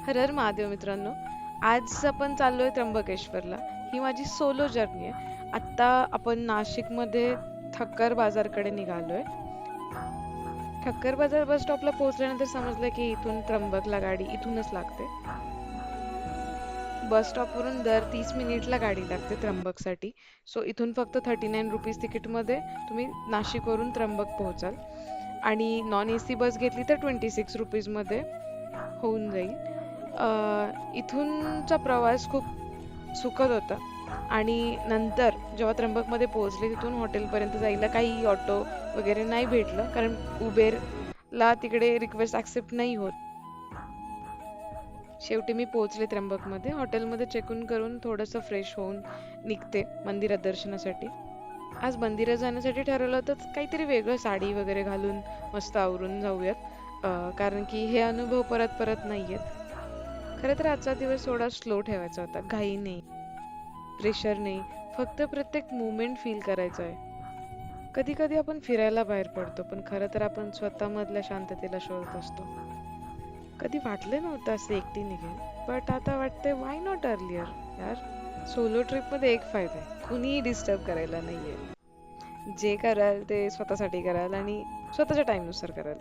हर हर महादेव मित्रांनो. आज आपण चाललोय त्र्यंबकेश्वरला. ही माझी सोलो जर्नी आहे. आत्ता आपण नाशिकमध्ये ठक्कर बाजारकडे निघालोय. ठक्कर बाजार बस स्टॉपला पोहोचल्यानंतर समजलं की इथून त्र्यंबकला गाडी इथूनच लागते. बस स्टॉपवरून दर 30 मिनिटला गाडी लागते त्र्यंबकसाठी. सो इथून फक्त 39 रुपीज तिकीटमध्ये तुम्ही नाशिकवरून त्र्यंबक पोहोचाल. आणि नॉन AC बस घेतली तर 26 रुपीजमध्ये होऊन जाईल. इथूनचा प्रवास खूप सुखद होता. आणि नंतर जेव्हा त्र्यंबकमध्ये पोहोचले तिथून हॉटेलपर्यंत जायला काही ऑटो वगैरे नाही भेटलं, कारण उबेरला तिकडे रिक्वेस्ट ॲक्सेप्ट नाही होत. शेवटी मी पोहोचले त्र्यंबकमध्ये. हॉटेलमध्ये चेक इन करून थोडंसं फ्रेश होऊन निघते मंदिरात दर्शनासाठी. आज मंदिरात जाण्यासाठी ठरवलं होतं काहीतरी वेगळं, साडी वगैरे घालून मस्त आवरून जाऊयात, कारण की हे अनुभव परत परत नाही आहेत. खरं तर आजचा दिवस थोडा स्लो ठेवायचा होता. घाई नाही, प्रेशर नाही, फक्त प्रत्येक मुवमेंट फील करायचं आहे. कधी कधी आपण फिरायला बाहेर पडतो, पण खरं तर आपण स्वतःमधल्या शांततेला शोधत असतो. कधी वाटलं नव्हतं असं एकटी निघेल, बट आता वाटतंय वाय नॉट अर्लियर. यार, सोलो ट्रिपमध्ये एक फायदा आहे, कुणीही डिस्टर्ब करायला नाहीये. जे कराल ते स्वतःसाठी कराल आणि स्वतःच्या टाईमनुसार कराल.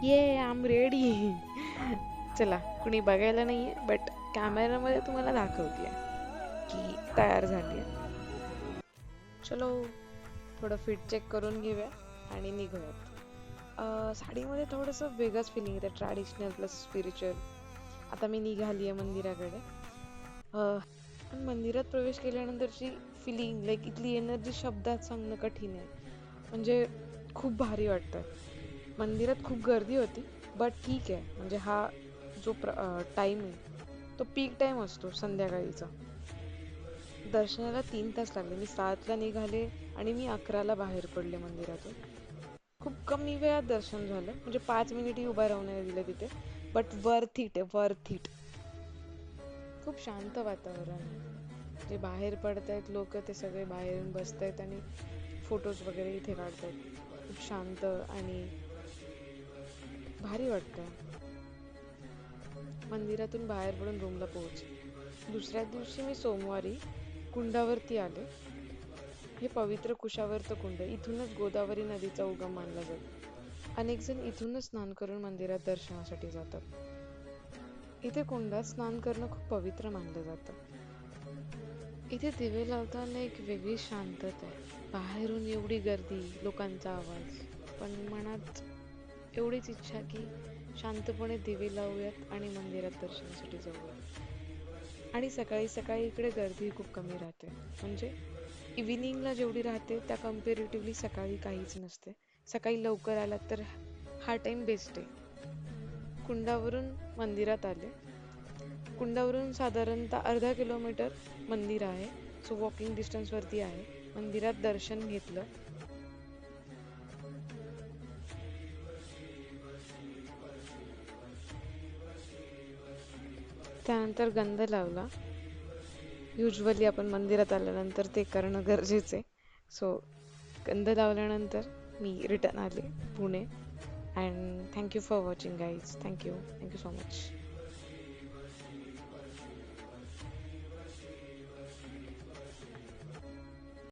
ये आय एम रेडी. चला, कुणी बघायला नाहीये, बट कॅमेरामध्ये तुम्हाला दाखवते की तयार झाली. चलो, थोडं फिट चेक करून घेऊया आणि निघूयात. साडीमध्ये थोडंसं वेगळंच फिलिंग येतं, ट्रॅडिशनल प्लस स्पिरिच्युअल. आता मी निघाली आहे मंदिराकडे. पण मंदिरात प्रवेश केल्यानंतरची फिलिंग, लाईक इथली एनर्जी शब्दात सांगणं कठीण आहे. म्हणजे खूप भारी वाटतं. मंदिरात खूप गर्दी होती, बट ठीक आहे. म्हणजे हा जो टाईम आहे तो पीक टाईम असतो संध्याकाळीचा. दर्शनाला 3 तास लागले. मी 7ला निघाले आणि मी 11ला बाहेर पडले मंदिरातून. खूप कमी वेळात दर्शन झालं, म्हणजे 5 मिनिटही उभा राहू नाही दिलं तिथे. बट वर्थ इट आहे, वर्थ इट. खूप शांत वातावरण आहे. जे बाहेर पडतायत लोक ते सगळे बाहेरून बसतायत आणि फोटोज वगैरे इथे काढतायत. खूप शांत आणि भारी वाटतं. मंदिरातून बाहेर पडून रूमला पोहोचले. दुसऱ्या दिवशी मी सोमवारी कुंडावरती आले. हे पवित्र कुशावर्त कुंड, इथूनच गोदावरी नदीचा उगम मानला जातो. अनेक जण इथूनच स्नान करून मंदिरात दर्शनासाठी जातात. इथे कुंडात स्नान करणं खूप पवित्र मानलं जातं. इथे दिवे लावताना एक वेगळी शांतता आहे. बाहेरून एवढी गर्दी, लोकांचा आवाज, पण मनात एवढीच इच्छा की शांतपणे दिवे लावूयात आणि मंदिरात दर्शनासाठी जाऊयात. आणि सकाळी सकाळी इकडे गर्दी खूप कमी राहते. म्हणजे इव्हिनिंगला जेवढी राहते त्या कम्पेरेटिव्हली सकाळी काहीच नसते. सकाळी लवकर आलात तर हा टाइम बेस्ट आहे. कुंडावरून मंदिरात आले. कुंडावरून साधारणतः अर्धा किलोमीटर मंदिर आहे. सो वॉकिंग डिस्टन्सवरती आहे. मंदिरात दर्शन घेतलं. त्यानंतर गंध लावला. युजली आपण मंदिरात आल्यानंतर ते करणं गरजेचं आहे. सो गंध लावल्यानंतर मी रिटर्न आले Pune. And thank you for watching guys. Thank you so much.